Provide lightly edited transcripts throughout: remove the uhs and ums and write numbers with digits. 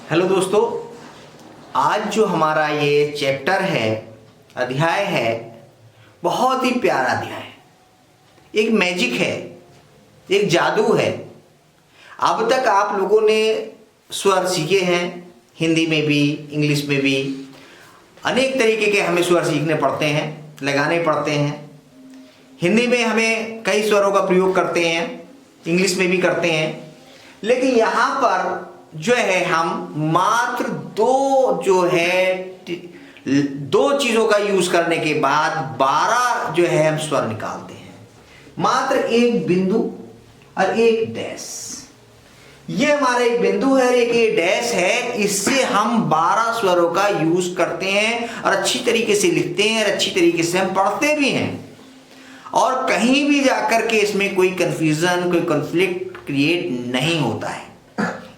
Hello दोस्तों, आज जो हमारा ये चैप्टर है, अध्याय है, बहुत ही प्यारा अध्याय है। एक मैजिक है, एक जादू है। अब तक आप लोगों ने स्वर सीखे हैं, हिंदी में भी, इंग्लिश में भी। अनेक तरीके के हमें स्वर सीखने पड़ते हैं, लगाने पड़ते हैं। हिंदी में हमें कई स्वरों का प्रयोग करते हैं, इंग्लिश में भी करते हैं। लेकिन यहाँ पर जो है हम मात्र दो चीजों का यूज करने के बाद 12 जो है हम स्वर निकालते हैं। मात्र एक बिंदु और एक डैश। ये हमारा एक बिंदु है और एक ये डैश है। इससे हम 12 स्वरों का यूज करते हैं और अच्छी तरीके से लिखते हैं और अच्छी तरीके से हम पढ़ते भी हैं। और कहीं भी जाकर के इसमें कोई कंफ्यूजन, कोई कॉन्फ्लिक्ट क्रिएट नहीं होता है।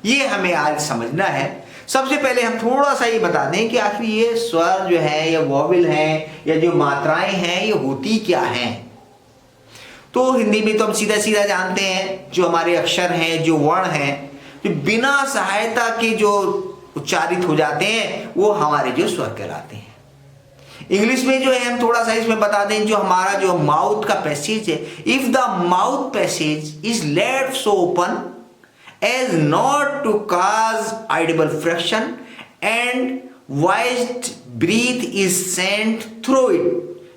ये हमें आज समझना है। सबसे पहले हम थोड़ा सा ये बता दें कि आखिर ये स्वर जो है या वॉवेल है या जो मात्राएं हैं ये होती क्या हैं। तो हिंदी में तो हम सीधा सीधा जानते हैं, जो हमारे अक्षर हैं, जो वर्ण हैं, जो बिना सहायता के जो उच्चारित हो जाते हैं वो हमारे जो स्वर कहलाते हैं। इंग्लिश में जो है हम थोड़ा सा इसमें बता दें, जो हमारा जो माउथ का पैसेज है, if the mouth passage is left so open as not to cause audible friction and voiced breath is sent through it,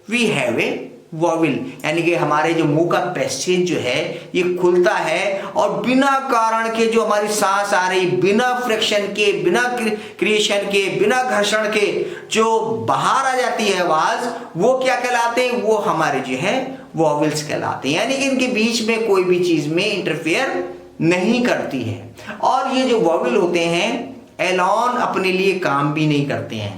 we have a vowel। यानी कि हमारे जो मुंह का पैसेज जो है ये खुलता है और बिना कारण के जो हमारी सांस आ रही, बिना फ्रिक्शन के, बिना क्रिएशन के, बिना घर्षण के जो बाहर आ जाती है आवाज, वो क्या कहलाते हैं? वो हमारे जो है वॉवेल्स कहलाते हैं। यानी कि इनके बीच में कोई भी चीज में इंटरफेयर नहीं करती है। और ये जो वॉवेल होते हैं एलोन अपने लिए काम भी नहीं करते हैं,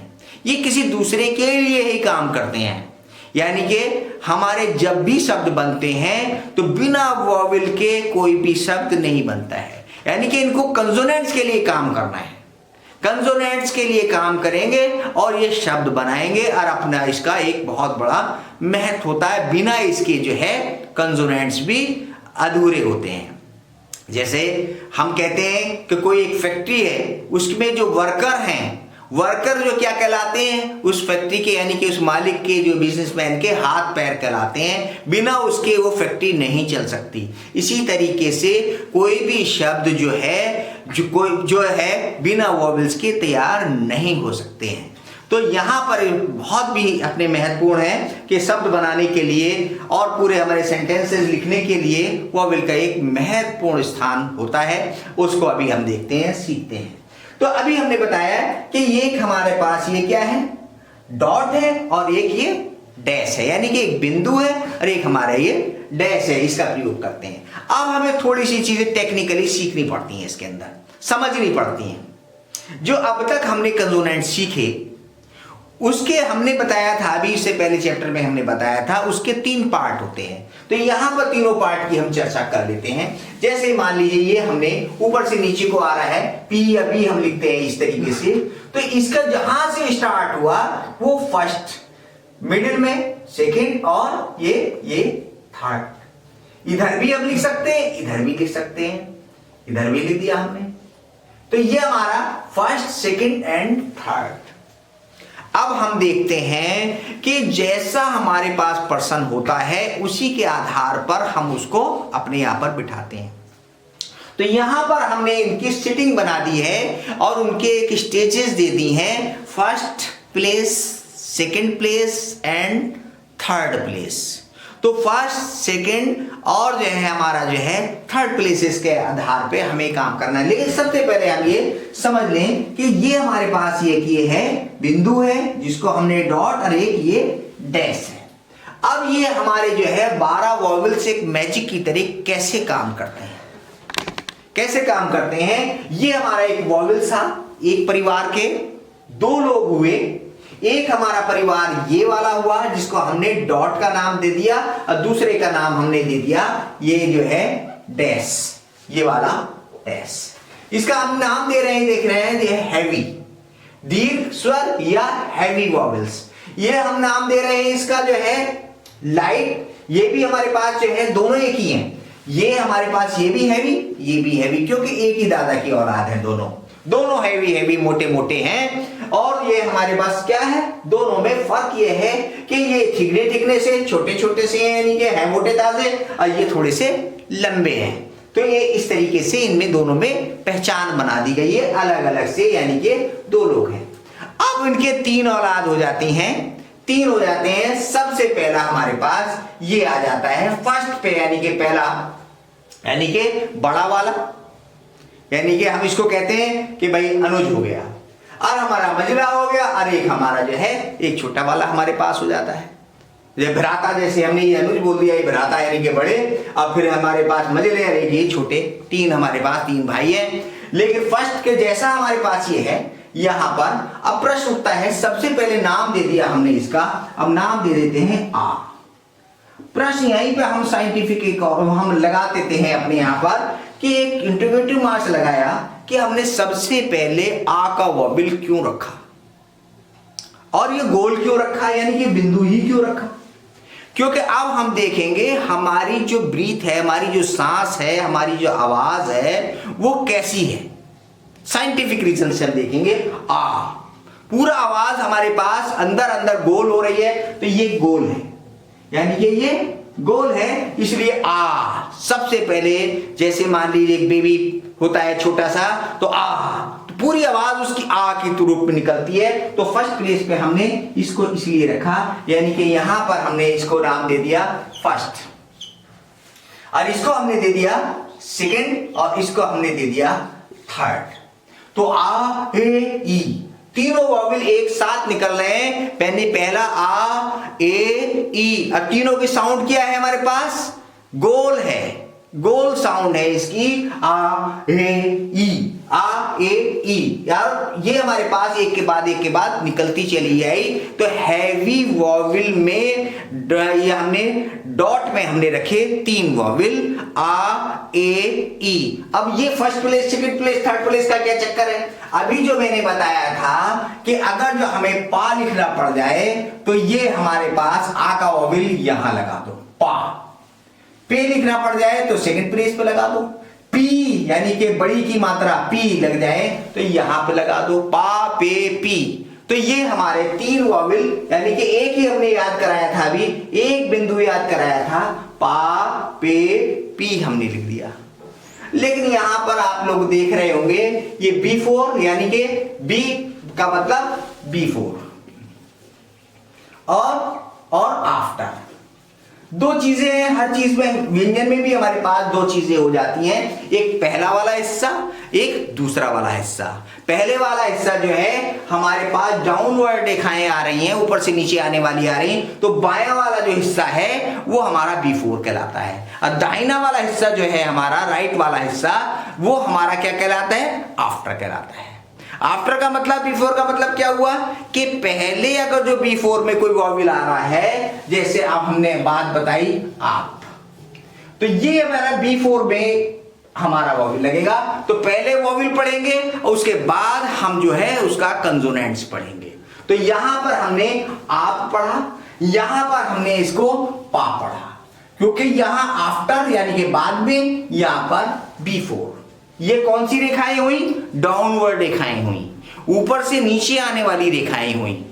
ये किसी दूसरे के लिए ही काम करते हैं। यानी कि हमारे जब भी शब्द बनते हैं तो बिना वॉवेल के कोई भी शब्द नहीं बनता है। यानी कि इनको कंसोनेंट्स के लिए काम करना है, कंसोनेंट्स के लिए काम करेंगे और ये शब्द बनाएंगे। और अपना इसका एक बहुत बड़ा महत्व होता है, बिना इसके जो है कंसोनेंट्स भी अधूरे होते हैं। जैसे हम कहते हैं कि कोई एक फैक्ट्री है, उसमें जो वर्कर हैं, वर्कर जो क्या कहलाते हैं? उस फैक्ट्री के, यानी कि उस मालिक के, जो बिजनेसमैन के हाथ पैर कहलाते हैं। बिना उसके वो फैक्ट्री नहीं चल सकती। इसी तरीके से कोई भी शब्द जो है बिना वॉवेल्स के तैयार नहीं हो सकते हैं। तो यहाँ पर बहुत भी अपने महत्वपूर्ण है कि शब्द बनाने के लिए और पूरे हमारे सेंटेंसेस लिखने के लिए वॉवेल का एक महत्वपूर्ण स्थान होता है। उसको अभी हम देखते हैं, सीखते हैं। तो अभी हमने बताया कि एक हमारे पास ये क्या है? डॉट है और एक ये डैश है। यानी कि एक बिंदु है और एक हमारा ये डैश है। इसका प्रयोग करते हैं। अब हमें थोड़ी सी चीजें टेक्निकली सीखनी पड़ती हैं, इसके अंदर समझनी पड़ती हैं। जो अब तक हमने कंसोनेंट सीखे उसके हमने बताया था, अभी इससे पहले चैप्टर में हमने बताया था, उसके 3 पार्ट होते हैं। तो यहां पर तीनों पार्ट की हम चर्चा कर लेते हैं। जैसे मान लीजिए ये हमने ऊपर से नीचे को आ रहा है, पी या बी हम लिखते हैं इस तरीके से। तो इसका जहां से स्टार्ट हुआ वो फर्स्ट, मिडिल में सेकंड और ये थर्ड। इधर भी हम लिख सकते हैं, इधर भी लिख सकते हैं, इधर भी लिख दिया हमने। तो ये हमारा फर्स्ट, सेकंड एंड थर्ड। अब हम देखते हैं कि जैसा हमारे पास पर्सन होता है उसी के आधार पर हम उसको अपने यहां पर बिठाते हैं। तो यहां पर हमने इनकी सिटिंग बना दी है और उनके एक स्टेजेस दे दी हैं, first place, second place and third place. तो फर्स्ट, सेकंड और जो है हमारा जो है थर्ड प्लेसेस के आधार पे हमें काम करना है। लेकिन सबसे पहले हम ये समझ लें कि ये हमारे पास ये है बिंदु है, जिसको हमने डॉट, और एक ये डैश है। अब ये हमारे जो है 12 वॉवेल्स एक मैजिक की तरह कैसे काम करते हैं, कैसे काम करते हैं? ये हमारा एक वॉवेल था, एक परिवार के 2 लोग हुए। एक हमारा परिवार ये वाला हुआ जिसको हमने डॉट का नाम दे दिया और दूसरे का नाम हमने दे दिया ये जो है डैश, ये वाला डैश। इसका हम नाम दे रहे हैं, देख रहे हैं, ये हैवी, दीर्घ स्वर या हैवी वॉवेल्स। ये हम नाम दे रहे हैं इसका जो है लाइट। ये भी हमारे पास जो है दोनों एक ही हैं। ये हमारे पास ये भी हैवी, ये भी हैवी, क्योंकि एक ही दादा की औलाद है दोनों। दोनों हैवी मोटे मोटे हैं। और ये हमारे पास क्या है, दोनों में फर्क ये है कि ये थिकने से छोटे छोटे से हैं, यानी कि है मोटे ताजे, और ये थोड़े से लंबे हैं। तो ये इस तरीके से इनमें दोनों में पहचान बना दी गई है अलग अलग से, यानी कि दो लोग हैं। अब इनके 3 औलाद हो जाती हैं, 3 हो जाते हैं। सबसे पहला हमारे पास ये आ जाता है फर्स्ट पे, यानी कि पहला, यानी कि बड़ा वाला, यानी कि हम इसको कहते हैं कि भाई अनुज हो गया, और हमारा मझला हो गया, और एक हमारा जो है एक छोटा वाला हमारे पास हो जाता है। ये भ्राता, जैसे हमने ये अनुज बोल दिया, ये भ्राता यानी कि बड़े, अब फिर हमारे पास मझले यानी कि छोटे। 3 हमारे पास 3 भाई हैं। लेकिन फर्स्ट के जैसा हमारे पास ये है, यहां पर अब प्रश्न उठता है, सबसे पहले नाम दे दिया हमने इसका, अब नाम दे देते हैं आ। प्रश्न यहीं पे हम साइंटिफिक हम लगा देते हैं अपने यहां पर कि एक इंटीग्रेटिव मार्क्स लगाया कि हमने सबसे पहले आ का वॉबिल क्यों रखा, और ये गोल क्यों रखा, यानी कि बिंदु ही क्यों रखा। क्योंकि अब हम देखेंगे हमारी जो ब्रीथ है, हमारी जो सांस है, हमारी जो आवाज है वो कैसी है। साइंटिफिक रीजन से हम देखेंगे। आ पूरा आवाज हमारे पास अंदर अंदर गोल हो रही है, तो ये गोल है, यानी कि ये गोल है, इसलिए आ सबसे पहले। जैसे मान लीजिए एक बेबी होता है छोटा सा, तो आ, तो पूरी आवाज उसकी आ की रूप में निकलती है। तो फर्स्ट प्लेस पे हमने इसको इसलिए रखा, यानी कि यहां पर हमने इसको नाम दे दिया फर्स्ट, और इसको हमने दे दिया सेकंड, और इसको हमने दे दिया थर्ड। तो आ ए ई तीनों वॉवेल एक साथ निकल रहे हैं। पहला आ ए ई, अब तीनों की साउंड क्या है हमारे पास, गोल है, गोल साउंड है इसकी, आ ए ई, आ ए ई। यार ये हमारे पास एक के बाद निकलती चली आई। तो हैवी वॉवेल में हमने डॉट में हमने रखे 3 वॉवेल, आ ए ई। अब ये first place, second place, third place का क्या चक्कर है, अभी जो मैंने बताया था कि अगर जो हमें पा लिखना पड़ जाए तो ये हमारे पास आ का वॉवेल यहां लगा दो, पा। पे लिखना पड़ जाए तो सेकंड प्लेस पे लगा दो। पी यानी कि बड़ी की मात्रा पी लग जाए तो यहां पे लगा दो, पा पे पी। तो ये हमारे 3 वॉवेल, यानी कि एक ही हमने याद कराया था, अभी एक बिंदु याद कराया था, पा पे पी हमने लिख दिया। लेकिन यहां पर आप लोग देख रहे होंगे ये B4, यानी कि बी का मतलब B4 और आफ्टर। 2 चीजें हैं हर चीज में, व्यंजन में भी हमारे पास 2 चीजें हो जाती हैं, एक पहला वाला हिस्सा, एक दूसरा वाला हिस्सा। पहले वाला हिस्सा जो है हमारे पास डाउनवर्ड रेखाएं आ रही हैं, ऊपर से नीचे आने वाली आ रही हैं, तो बायां वाला जो हिस्सा है वो हमारा B4 कहलाता है, और दाहिना वाला हिस्सा जो है हमारा राइट वाला हिस्सा वो हमारा क्या कहलाता है, आफ्टर कहलाता है। आफ्टर का मतलब, बिफोर का मतलब क्या हुआ कि पहले अगर जो B4 में कोई वॉवेल आ रहा है, जैसे अब हमने बात बताई आप, तो ये हमारा B4 में हमारा वॉवेल लगेगा। तो पहले वॉवेल पढ़ेंगे और उसके बाद हम जो है उसका कंसोनेंट्स पढ़ेंगे। तो यहां पर हमने आप पढ़ा, यहां पर हमने इसको पा पढ़ा, क्योंकि यहां आफ्टर यानी कि बाद में, यहां पर B4। ये कौन सी रेखाएं हुई, डाउनवर्ड रेखाएं हुई, ऊपर से नीचे आने वाली रेखाएं हुई।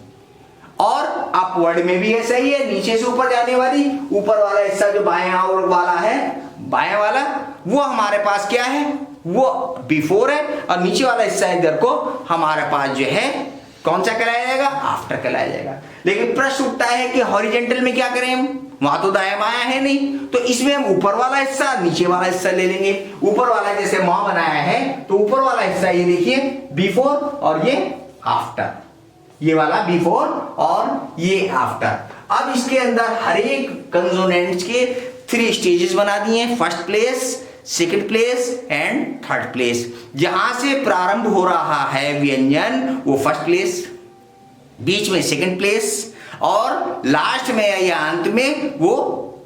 और अपवर्ड में भी ऐसा ही है, नीचे से ऊपर जाने वाली। ऊपर वाला हिस्सा जो बायां और वाला है, बायां वाला, वो हमारे पास क्या है, वो B4 है, और नीचे वाला हिस्सा इधर को हमारे पास जो है कौन सा कहलाया जाएगा, आफ्टर कहलाया जाएगा। लेकिन प्रश्न उठता है कि हॉरिजेंटल में क्या करें हम, वहां तो दाया बायां है नहीं, तो इसमें हम ऊपर वाला हिस्सा नीचे वाला हिस्सा ले लेंगे। ऊपर वाला जैसे मां बनाया है, तो ऊपर वाला हिस्सा ये देखिए B4 और ये आफ्टर, ये वाला B4 और ये आफ्टर। अब इसके अंदर हर एक कंसोनेंट्स के 3 स्टेजेस बना दिए हैं, first place, second place and third place. जहां से प्रारंभ हो रहा है व्यंजन वो फर्स्ट प्लेस, बीच में सेकंड प्लेस, और लास्ट में या अंत में वो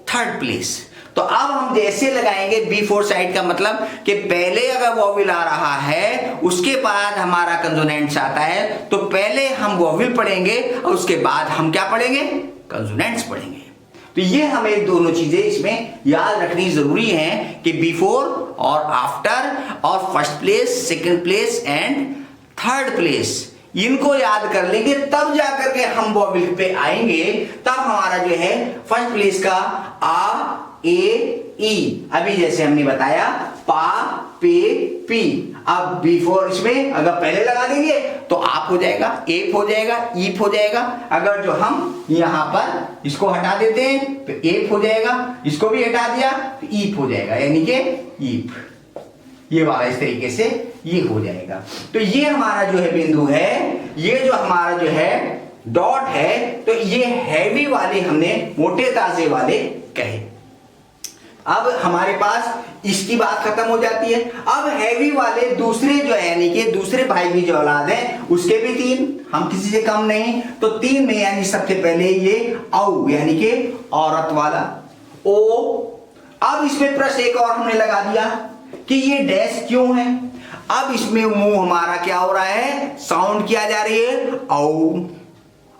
थर्ड प्लेस। तो अब हम जैसे लगाएंगे B4 साइड का मतलब कि पहले अगर वॉवेल आ रहा है उसके बाद हमारा कंसोनेंट्स आता है, तो पहले हम वॉवेल पढ़ेंगे और उसके बाद हम क्या पढ़ेंगे, कंसोनेंट्स पढ़ेंगे। तो ये हमें दोनों चीजें इसमें याद रखनी जरूरी है कि B4 और आफ्टर और first place, second place and third place, इनको याद कर लेंगे तब जाकर के हम वॉवेल पे आएंगे, तब हमारा जो है फर्स्ट प्लेस का आ ए ई, अभी जैसे हमने बताया पा पे पी। अब बिफोर इसमें अगर पहले लगा देंगे तो आप हो जाएगा, एप हो जाएगा, ईप हो जाएगा। अगर जो हम यहां पर इसको हटा देते हैं तो एप हो जाएगा, इसको भी हटा दिया तो ईप हो जाएगा, यानी कि ईप, ये वाला इस तरीके से ये हो जाएगा। तो ये हमारा जो है बिंदु है, ये जो हमारा जो है डॉट है, तो ये हैवी वाले हमने मोटे ताजे वाले कहे। अब हमारे पास इसकी बात खत्म हो जाती है। अब हैवी वाले दूसरे जो है, यानी कि दूसरे भाई की जो औलाद है उसके भी तीन, हम किसी से कम नहीं, तो तीन में यानी सबसे पहले ये औ, यानी कि औरत वाला ओ। अब इसमें प्रश्न एक और हमने लगा दिया कि ये डैश क्यों है। अब इसमें मुंह हमारा क्या हो रहा है, साउंड किया जा रही है औ,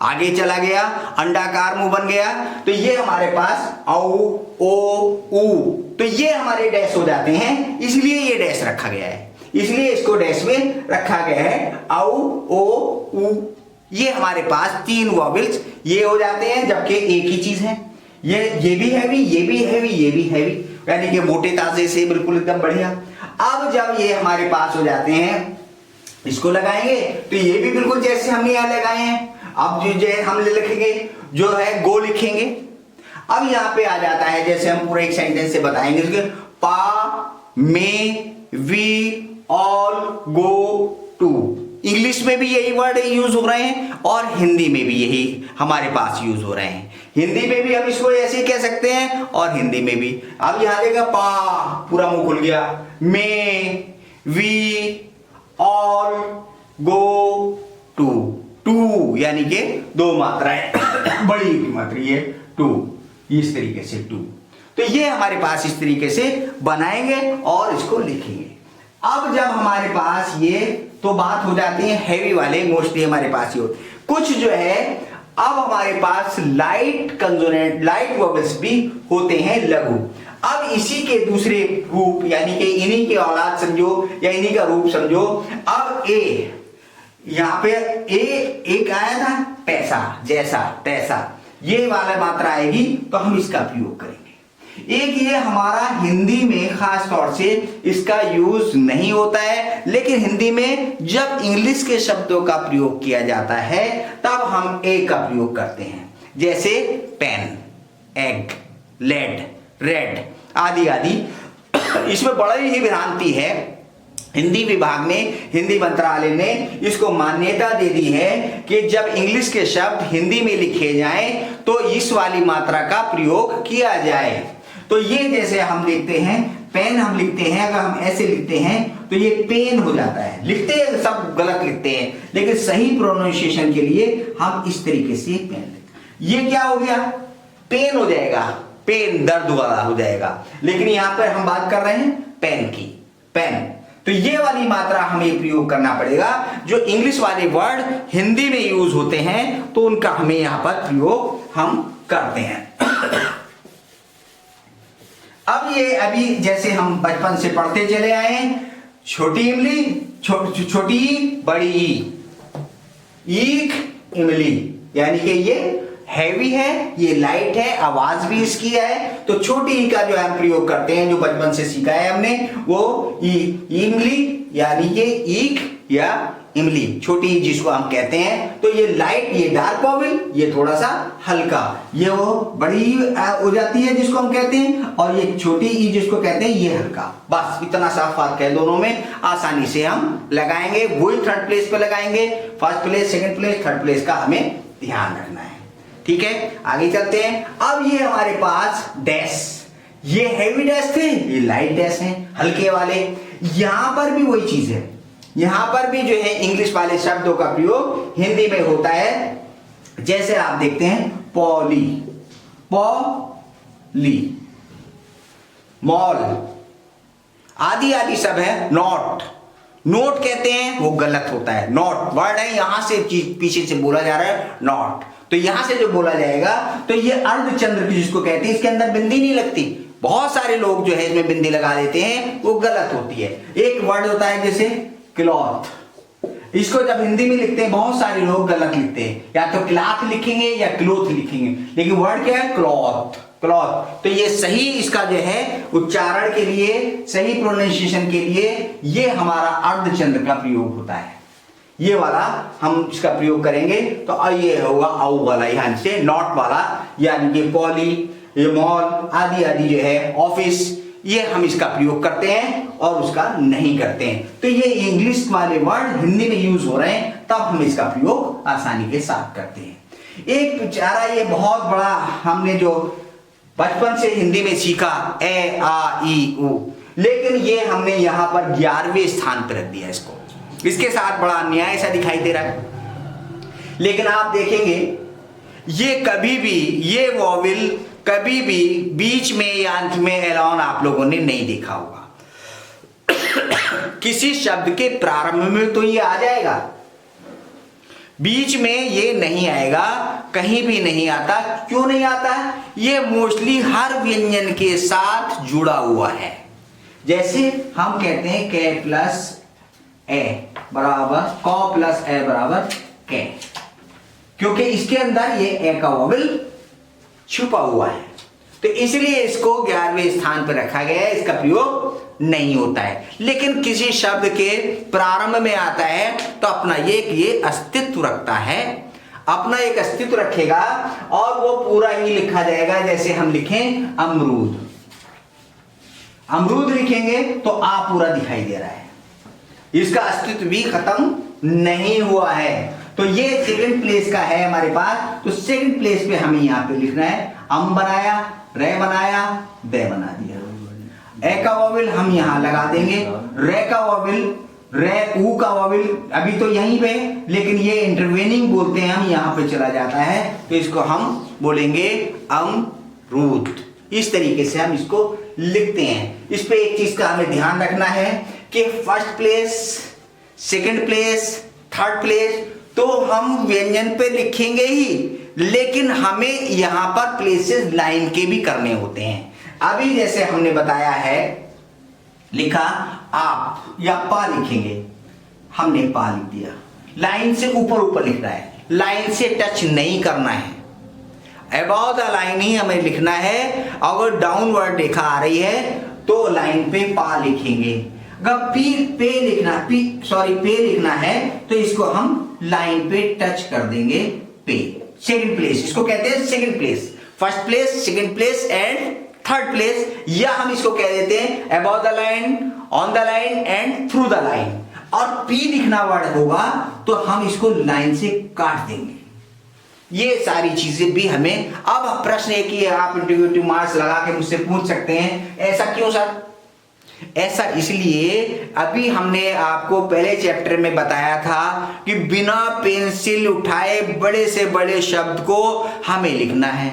आगे चला गया, अंडाकार मुंह बन गया, तो ये हमारे पास औ ओ ऊ, तो ये हमारे डैश हो जाते हैं, इसलिए ये डैश रखा गया है, इसलिए इसको डैश में रखा गया है औ ओ ऊ। ये हमारे पास तीन वॉवेल्स ये हो जाते हैं, जबकि एक ही चीज है, ये भी हैवी, ये भी हैवी, ये भी हैवी, यानी कि मोटे ताजे से बिल्कुल एकदम बढ़िया। अब जब ये हमारे पास हो जाते हैं, इसको लगाएंगे तो ये भी बिल्कुल जैसे हमने यहां लगाए हैं। अब जो हम लिखेंगे जो है गो लिखेंगे। अब यहां पे आ जाता है, जैसे हम पूरा एक सेंटेंस से बताएंगे, पा may we all go too. English में भी यही वर्ड यूज हो रहे हैं और हिंदी में भी यही हमारे पास यूज हो रहे हैं। हिंदी में भी हम इसको ऐसे ही कह सकते हैं और हिंदी में भी। अब यहां देखा पा, पूरा मुंह खुल गया, may we all go too, two यानी कि दो मात्राएं बड़ी मात्रा ये टू, इस तरीके से टू। तो ये हमारे पास इस तरीके से बनाएंगे और इसको लिखेंगे। अब जब हमारे पास ये तो बात हो जाती है हैवी वाले, मोस्टली हमारे पास ये कुछ जो है। अब हमारे पास लाइट कंसोनेंट, लाइट वोवेल्स भी होते हैं लघु। अब इसी के दूसरे रूप, यानी कि इन्हीं के औलाद समझो या इन्हीं का रूप समझो। अब ए, यहां पे ए एक आया था पैसा, जैसा तैसा, ये वाला मात्रा आएगी तो हम इसका प्रयोग करेंगे। एक ये हमारा हिंदी में खास तौर से इसका यूज नहीं होता है, लेकिन हिंदी में जब इंग्लिश के शब्दों का प्रयोग किया जाता है तब हम ए का प्रयोग करते हैं, जैसे पेन, एग, लेड, रेड आदि आदि। इसमें बड़ी ही भ्रांति है। हिंदी विभाग ने, हिंदी मंत्रालय ने इसको मान्यता दे दी है कि जब इंग्लिश के शब्द हिंदी में लिखे जाएं तो इस वाली मात्रा का प्रयोग किया जाए। तो ये जैसे हम देखते हैं पेन हम लिखते हैं, अगर हम ऐसे लिखते हैं तो ये पेन हो जाता है। लिखते हैं सब गलत लिखते हैं, लेकिन सही प्रोनाउंसिएशन के लिए हम इस तरीके से पेन लिखते। ये क्या हो गया, पेन हो जाएगा, पेन दर्द वाला हो जाएगा, लेकिन यहां पर हम बात कर रहे हैं पेन की, पेन। तो ये वाली मात्रा हमें प्रयोग करना पड़ेगा। जो इंग्लिश वाले वर्ड हिंदी में यूज होते हैं तो उनका हमें यहां पर प्रयोग हम करते हैं। अब ये अभी जैसे हम बचपन से पढ़ते चले आए हैं, छोटी इमली, छोटी बड़ी ईख इमली, यानी कि ये हैवी है, ये लाइट है, आवाज भी इसकी है। तो छोटी ई का जो हम प्रयोग करते हैं, जो बचपन से सीखा है हमने, वो इमली यानी कि ईख या इमली, छोटी ई जिसको हम कहते हैं। तो ये लाइट, ये डार्क वॉवेल, ये थोड़ा सा हल्का, ये वो बड़ी हो जाती है जिसको हम कहते हैं, और ये छोटी ई जिसको कहते हैं ये हल्का। बस इतना सा फर्क है दोनों में, आसानी से हम लगाएंगे। वही थर्ड प्लेस पे लगाएंगे, first place, second place, third place का हमें ध्यान रखना है। ठीक है, आगे चलते हैं। अब ये हमारे पास डैश, ये हैवी डैश थे, ये लाइट डैश है, हल्के वाले। यहां पर भी वही चीज है, यहां पर भी जो है इंग्लिश वाले शब्दों का प्रयोग हिंदी में होता है। जैसे आप देखते हैं पॉली, पॉली, मॉल आदि आदि सब है। नॉट, नोट कहते हैं, वो गलत होता है। नॉट वर्ड है, यहां से पीछे से बोला जा रहा है नॉट, तो यहां से जो बोला जाएगा तो ये अर्धचंद्र की जिसको कहते हैं, इसके अंदर बिंदी नहीं लगती। बहुत सारे लोग जो है इसमें बिंदी लगा देते हैं, वो गलत होती है। एक वर्ड होता है जैसे क्लॉथ, इसको जब हिंदी में लिखते हैं बहुत सारे लोग गलत लिखते हैं, या तो क्लॉथ लिखेंगे या क्लोथ लिखेंगे, लेकिन वर्ड क्या है? क्लॉथ। क्लॉथ। तो ये सही इसका जो है उच्चारण के लिए, सही प्रोनाउंसिएशन के लिए ये हमारा अर्धचंद्र का प्रयोग होता है। ये वाला हम इसका प्रयोग करेंगे तो ये होगा औ वाला, यहां से नॉट वाला, यानी कि पॉली, ये मॉल आदि आदि जो है, ऑफिस, ये हम इसका प्रयोग करते हैं और उसका नहीं करते हैं। तो ये इंग्लिश वाले वर्ड हिंदी में यूज हो रहे हैं, तब हम इसका प्रयोग आसानी के साथ करते हैं। एक बेचारा ये बहुत बड़ा हमने जो बचपन से हिंदी में सीखा ए आ ई उ, लेकिन ये हमने यहां पर 11वें स्थान पर रख दिया इसको। इसके साथ बड़ा अन्याय सा दिखाई दे रहा है, लेकिन आप देखेंगे ये कभी भी, ये वॉवेल कभी भी बीच में या अंत में एलॉन आप लोगों ने नहीं देखा होगा। किसी शब्द के प्रारंभ में तो ये आ जाएगा, बीच में ये नहीं आएगा, कहीं भी नहीं आता। क्यों नहीं आता? ये मोस्टली हर व्यंजन के साथ जुड़ा हुआ है। जैसे हम कहते हैं के प्लस ए बराबर क प्लस ए बराबर के, क्योंकि इसके अंदर ये ए का वोवेल छुपा हुआ है, तो इसलिए इसको 11वें स्थान पर रखा गया है, इसका प्रयोग नहीं होता है। लेकिन किसी शब्द के प्रारंभ में आता है तो अपना ये अस्तित्व रखता है, अपना एक अस्तित्व रखेगा और वो पूरा ही लिखा जाएगा। जैसे हम लिखें अमरूद, अमरूद लिखेंगे तो आ पूरा दिखाई दे रहा है, इसका अस्तित्व भी खत्म नहीं हुआ है। तो ये सेकंड प्लेस का है हमारे पास, तो सेकंड प्लेस पे हमें यहां पे लिखना है अम बनाया, रे बनाया, दे बना दिया। ए का वोवेल हम यहां लगा देंगे, रे का वोवेल, रे ऊ का वोवेल अभी तो यहीं पे, लेकिन ये इंटरवेनिंग बोलते हैं हम, यहां पे चला जाता है तो इसको हम बोलेंगे अमरूद। इस तरीके से हम इसको लिखते हैं। इस पे एक चीज का हमें ध्यान रखना है कि first place, second place, third place तो हम व्यंजन पे लिखेंगे ही, लेकिन हमें यहां पर प्लेसेस लाइन के भी करने होते हैं। अभी जैसे हमने बताया है, लिखा आप या पा लिखेंगे, हमने पा लिख दिया, लाइन से ऊपर ऊपर लिखना है, लाइन से टच नहीं करना है, अबाउ द लाइन ही हमें लिखना है। अगर डाउनवर्ड रेखा आ रही है तो लाइन पे पा लिखेंगे। अगर पे लिखना है तो इसको हम लाइन पे टच कर देंगे, पे। सेकंड प्लेस इसको कहते हैं, second place, first place, second place and third place, या हम इसको कह देते हैं about the line, on the line and through the line. और पी लिखना वर्ड होगा तो हम इसको लाइन से काट देंगे। ये सारी चीजें भी हमें, अब प्रश्न है कि आप इंटीग्रेटिव मार्क्स लगा के मुझसे पूछ सकते हैं ऐसा क्यों सर? ऐसा इसलिए, अभी हमने आपको पहले चैप्टर में बताया था कि बिना पेंसिल उठाए बड़े से बड़े शब्द को हमें लिखना है।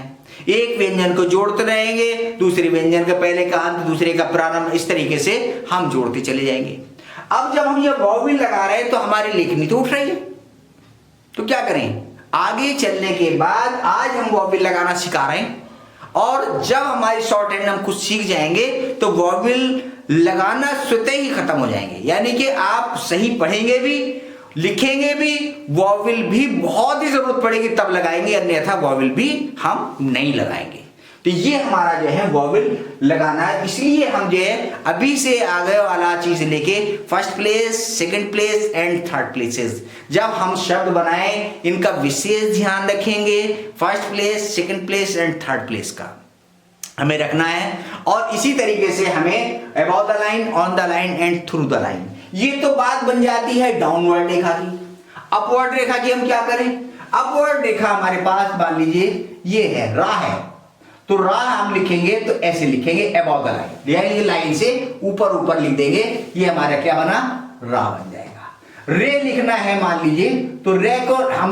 एक व्यंजन को जोड़ते रहेंगे, दूसरे व्यंजन का पहले का अंत, दूसरे का प्रारंभ, इस तरीके से हम जोड़ते चले जाएंगे। अब जब हम ये वॉवेल लगा रहे हैं तो हमारी लेखनी तो उठ रही है, तो क्या करें? आगे चलने के बाद आज हम वॉवेल लगाना सिखा रहे हैं, और जब हमारी शॉर्ट हैंड हम कुछ सीख जाएंगे तो वॉवेल लगाना स्वतः ही खत्म हो जाएंगे। यानी कि आप सही पढ़ेंगे भी, लिखेंगे भी, वॉवेल भी बहुत ही जरूरत पड़ेगी तब लगाएंगे, अन्यथा वॉवेल भी हम नहीं लगाएंगे। तो ये हमारा जो है वॉवेल लगाना है, इसलिए हम जो है अभी से आगे वाला चीज लेके first place, second place and third places, जब हम शब्द बनाएं इनका विशेष ध्यान रखेंगे। First place, second place and third place का हमें रखना है, और इसी तरीके से हमें about the line, on the line and through the line. ये तो बात बन जाती है डाउनवर्ड रेखा की। अपवर्ड रेखा की हम क्या करें? अपवर्ड रेखा हमारे पास मान लीजिए ये है, रा है, तो रा हम लिखेंगे तो ऐसे लिखेंगे अबाउट द लाइन, यानी लाइन से ऊपर ऊपर लिख देंगे, ये हमारा क्या बना? रा बन जाएगा। रे लिखना है मान लीजिए तो रे को हम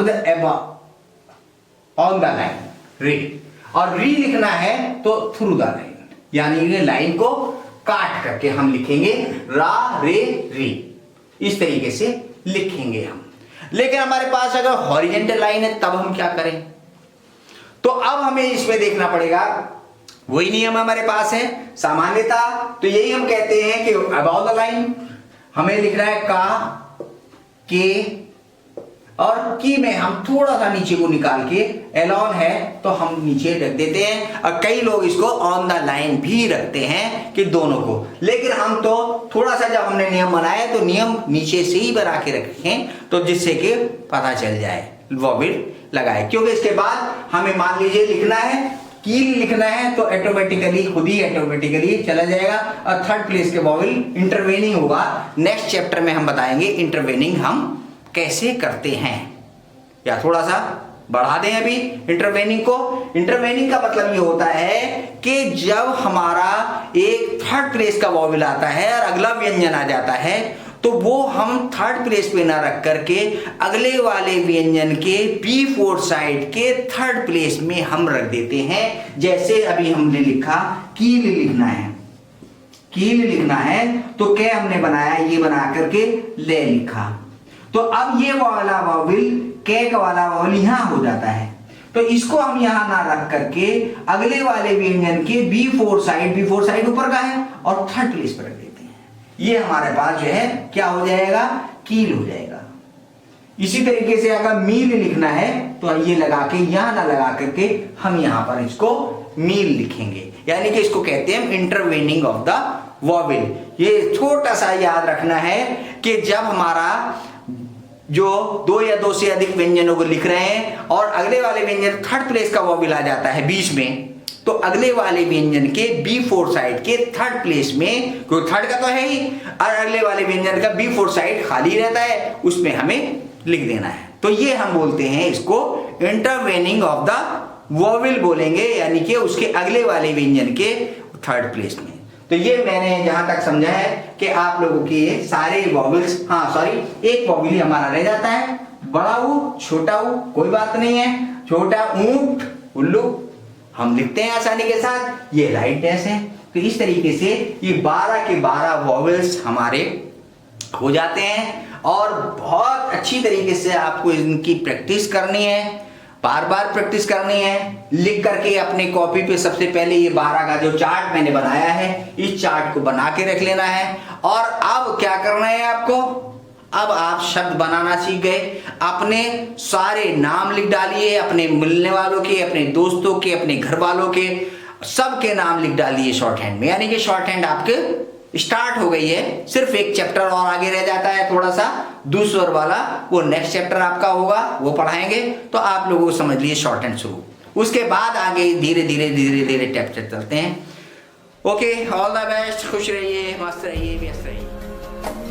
ऑन द लाइन रे, और री लिखना है तो थ्रू द लाइन, यानी ये लाइन को काट करके हम लिखेंगे रा रे री, इस तरीके से लिखेंगे हम। लेकिन हमारे पास अगर हॉरिजॉन्टल लाइन है तब हम क्या करें? तो अब हमें इसमें देखना पड़ेगा, वही नियम हमारे पास है सामान्यता। तो यही हम कहते हैं कि अबाउट द लाइन हमें लिखना है के, और की में हम थोड़ा सा नीचे को निकाल के एलॉन है तो हम नीचे रख देते हैं, और कई लोग इसको ऑन द लाइन भी रखते हैं कि दोनों को, लेकिन हम तो थोड़ा सा जब हमने नियम बनाया तो नियम नीचे से ही बना के रखें तो जिससे कि पता चल जाए वॉवेल लगाए, क्योंकि इसके बाद हमें मान लीजिए लिखना है कील लिखना है तो ऑटोमेटिकली खुद ही ऑटोमेटिकली चला जाएगा, और थर्ड प्लेस के वॉवेल इंटरवेनिंग होगा। नेक्स्ट चैप्टर में हम बताएंगे इंटरवेनिंग हम कैसे करते हैं, या थोड़ा सा बढ़ा दें अभी इंटरवेनिंग को। इंटरवेनिंग का मतलब ये होता है कि जब हमारा एक थर्ड प्लेस का वॉवेल आता है और अगला व्यंजन आ जाता है तो वो हम थर्ड प्लेस पे ना रख करके अगले वाले व्यंजन के B4 साइड के थर्ड प्लेस में हम रख देते हैं। जैसे अभी हमने लिखा कील लिखना है, कील लिखना है तो क्या हमने बनाया, ये बना करके ले लिखा, तो अब ये वाला वॉवेल के वाला वॉवेल यहां हो जाता है, तो इसको हम यहां ना रख करके अगले वाले व्यंजन के B4 साइड ऊपर का है और थर्ड प्लेस पर रख देते हैं। ये हमारे पास जो है क्या हो जाएगा, कील हो जाएगा। इसी तरीके से अगर मील लिखना है तो ये लगा के यहां ना लगा करके हम यहां पर इसको मील लिखेंगे, यानी कि इसको कहते हैं इंटरवेनिंग ऑफ द वॉवेल। ये छोटा सा याद रखना है कि जब हमारा जो दो या दो से अधिक व्यंजनों को लिख रहे हैं और अगले वाले व्यंजन थर्ड प्लेस का वॉवेल आ जाता है बीच में, तो अगले वाले व्यंजन के B4 साइड के थर्ड प्लेस में, क्योंकि थर्ड का तो है ही, और अगले वाले व्यंजन का B4 साइड खाली रहता है, उसमें हमें लिख देना है। तो ये हम बोलते हैं इसको इंटरवेनिंग ऑफ द वॉवेल बोलेंगे, यानी कि उसके अगले वाले व्यंजन के थर्ड प्लेस में। तो ये मैंने जहां तक समझा है कि आप लोगों के सारे वॉवेल्स, हाँ सॉरी एक वॉवेल ही हमारा रह जाता है, बड़ा ऊ छोटा ऊ कोई बात नहीं है, छोटा ऊंट उल्लू हम लिखते हैं आसानी के साथ, ये राइट डैश है। तो इस तरीके से ये 12 के 12 वॉवेल्स हमारे हो जाते हैं, और बहुत अच्छी तरीके से आपको इनकी प्रैक्टिस करनी है, बार बार प्रैक्टिस करनी है। लिख करके अपने कॉपी पे सबसे पहले ये 12 का जो चार्ट मैंने बनाया है, इस चार्ट को बना के रख लेना है। और अब क्या करना है आपको, अब आप शब्द बनाना सीख गए, अपने सारे नाम लिख डालिए, अपने मिलने वालों के, अपने दोस्तों के, अपने घर वालों के, सबके नाम लिख डालिए शॉर्ट हैंड में, यानी कि शॉर्ट हैंड आपके स्टार्ट हो गई है। सिर्फ एक चैप्टर और आगे रह जाता है थोड़ा सा दूसर वाला, वो नेक्स्ट चैप्टर आपका होगा, वो पढ़ाएंगे, तो आप लोगों को समझ लिए शॉर्ट हैंड शुरू, उसके बाद आगे धीरे धीरे चैप्टर चलते हैं। ओके, ऑल द बेस्ट, खुश रहिए, मस्त रहिए, व्यस्त रहिए।